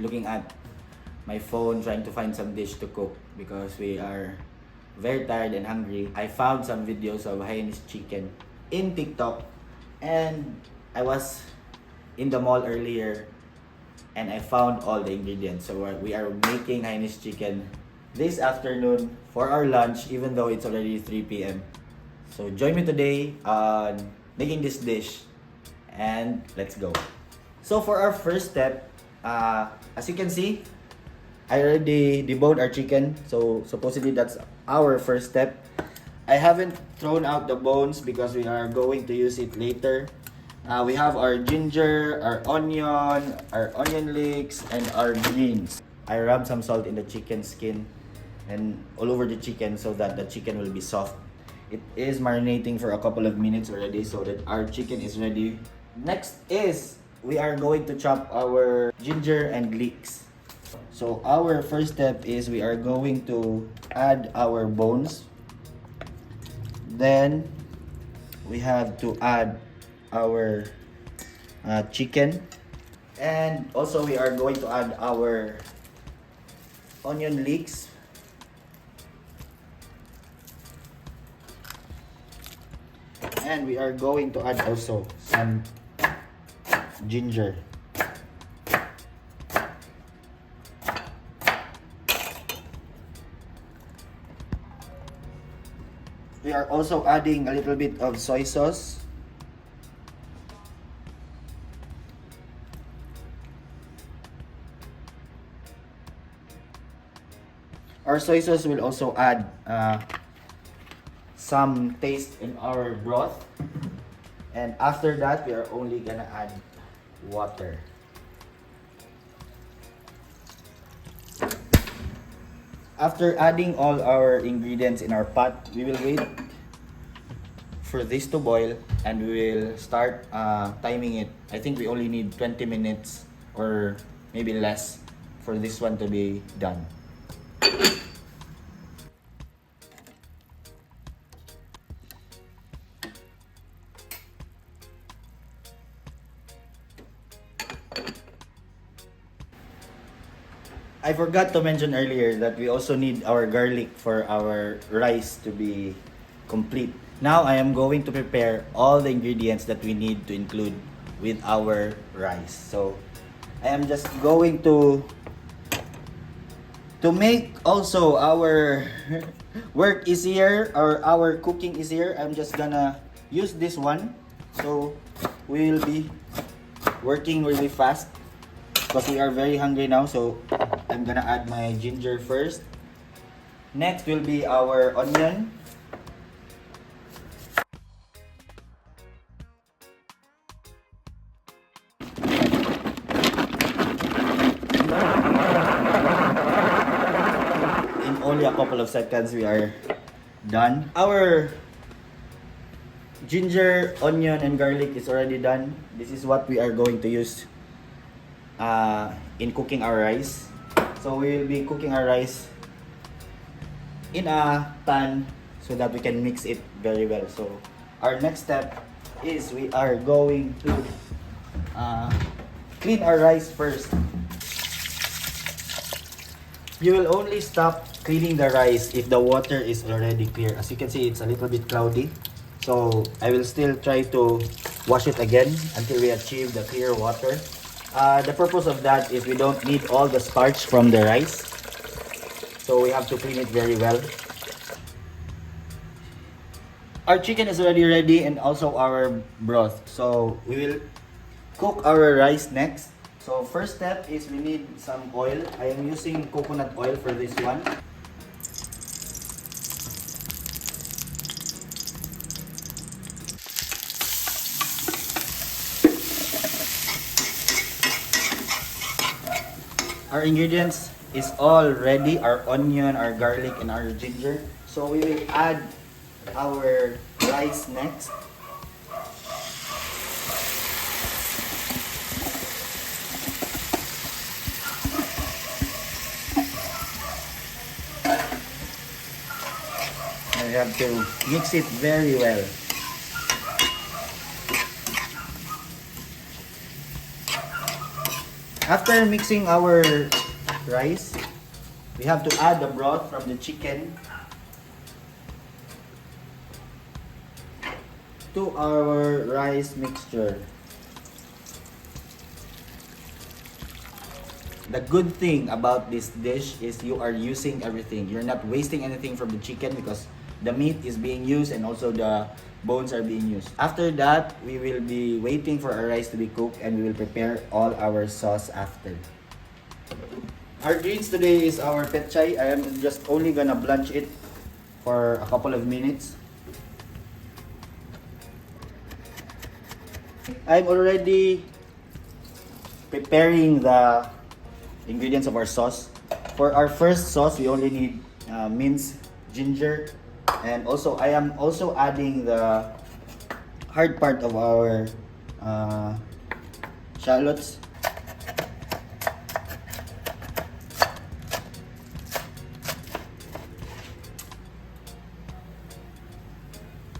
looking at my phone trying to find some dish to cook because we are very tired and hungry. I found some videos of Hainanese chicken in TikTok, and I was in the mall earlier and I found all the ingredients. So we are making Hainanese chicken this afternoon for our lunch, even though it's already 3 p.m. So join me today on making this dish, and let's go. So for our first step, as you can see, I already deboned our chicken. So supposedly that's our first step. I haven't thrown out the bones because we are going to use it later. We have our ginger, our onion leeks, and our greens. I rubbed some salt in the chicken skin and all over the chicken so that the chicken will be soft. It is marinating for a couple of minutes already so that our chicken is ready. Next is we are going to chop our ginger and leeks. So our first step is we are going to add our bones. Then we have to add our chicken, and also we are going to add our onion leeks, and we are going to add also some ginger. We are also adding a little bit of soy sauce. Our soy sauce will also add some taste in our broth. And after that, we are only gonna add water. After adding all our ingredients in our pot, we will wait for this to boil and we will start timing it. I think we only need 20 minutes or maybe less for this one to be done. I forgot to mention earlier that we also need our garlic for our rice to be complete. Now I am going to prepare all the ingredients that we need to include with our rice. So I am just going to make also our work easier or our cooking easier. I'm just gonna use this one. So we will be working really fast because we are very hungry now. So I'm gonna add my ginger first. Next will be our onion. In only a couple of seconds we are done. Our ginger, onion, and garlic is already done. This is what we are going to use in cooking our rice. So we will be cooking our rice in a pan so that we can mix it very well. So our next step is we are going to clean our rice first. You will only stop cleaning the rice if the water is already clear. As you can see, it's a little bit cloudy. So I will still try to wash it again until we achieve the clear water. The purpose of that is we don't need all the starch from the rice. So we have to clean it very well. Our chicken is already ready and also our broth. So we will cook our rice next. So first step is we need some oil. I am using coconut oil for this one. Our ingredients is all ready, our onion, our garlic, and our ginger. So we will add our rice next. And we have to mix it very well. After mixing our rice, we have to add the broth from the chicken to our rice mixture. The good thing about this dish is you are using everything. You're not wasting anything from the chicken because the meat is being used and also the bones are being used. After that, we will be waiting for our rice to be cooked and we will prepare all our sauce after. Our greens today is our petchay. I am just only gonna blanch it for a couple of minutes. I'm already preparing the ingredients of our sauce. For our first sauce, we only need minced ginger, and also I am also adding the hard part of our shallots.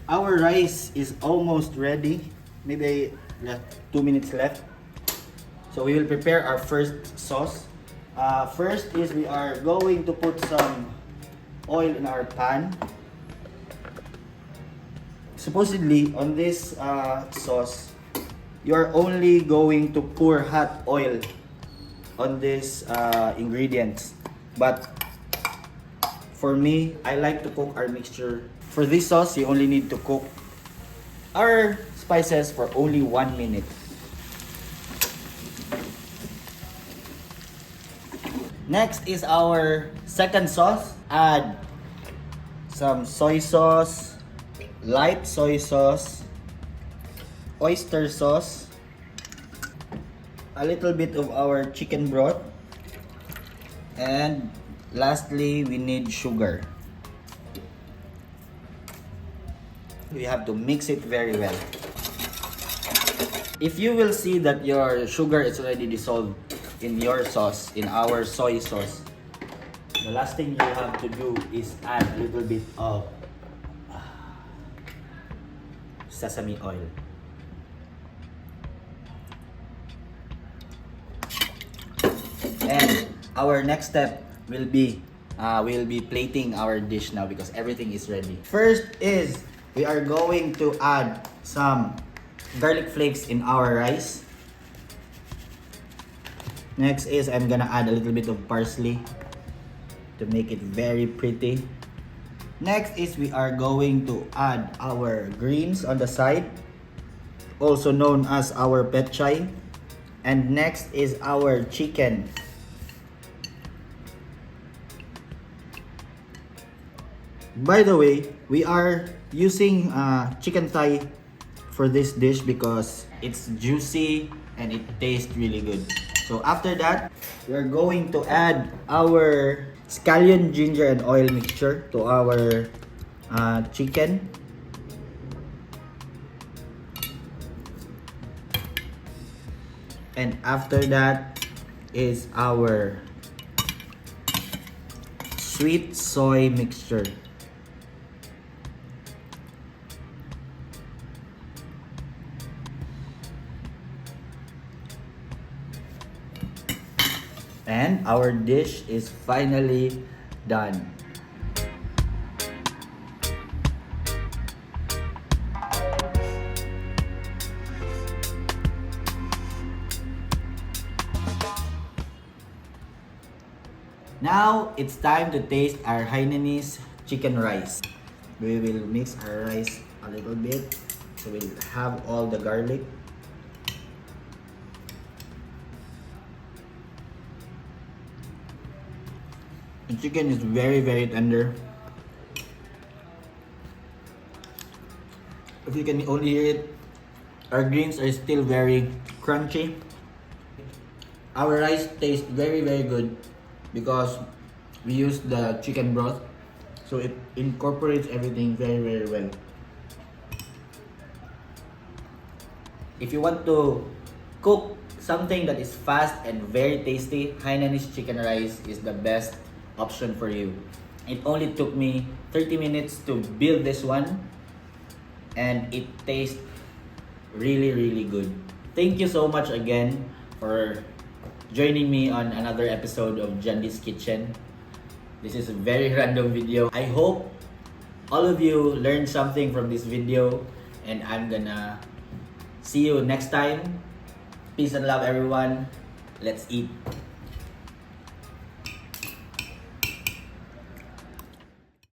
Our rice is almost ready. Maybe 2 minutes left. So we will prepare our first sauce. First is we are going to put some oil in our pan. Supposedly on this sauce, you are only going to pour hot oil on this ingredients. But for me, I like to cook our mixture. For this sauce, you only need to cook our spices for only 1 minute. Next is our second sauce. Add some soy sauce, light soy sauce, oyster sauce, a little bit of our chicken broth, and lastly, we need sugar. We have to mix it very well. If you will see that your sugar is already dissolved in your sauce, in our soy sauce, the last thing you have to do is add a little bit of sesame oil. And our next step will be we'll be plating our dish now because everything is ready. First is we are going to add some garlic flakes in our rice. Next is I'm gonna add a little bit of parsley to make it very pretty. Next is we are going to add our greens on the side, also known as our petchay. And next is our chicken. By the way, we are using chicken thigh for this dish because it's juicy and it tastes really good. So after that, we're going to add our scallion, ginger, and oil mixture to our chicken. And after that is our sweet soy mixture. And our dish is finally done. Now it's time to taste our Hainanese chicken rice. We will mix our rice a little bit so we'll have all the garlic. The chicken is very tender. If you can only hear it, our greens are still very crunchy. Our rice tastes very good because we use the chicken broth, so it incorporates everything very well. If you want to cook something that is fast and very tasty, Hainanese chicken rice is the best option for you. It only took me 30 minutes to build this one and it tastes really good. Thank you so much again for joining me on another episode of Jandee's Kitchen. This is a very random video. I hope all of you learned something from this video, and I'm gonna see you next time. Peace and love, everyone. Let's eat.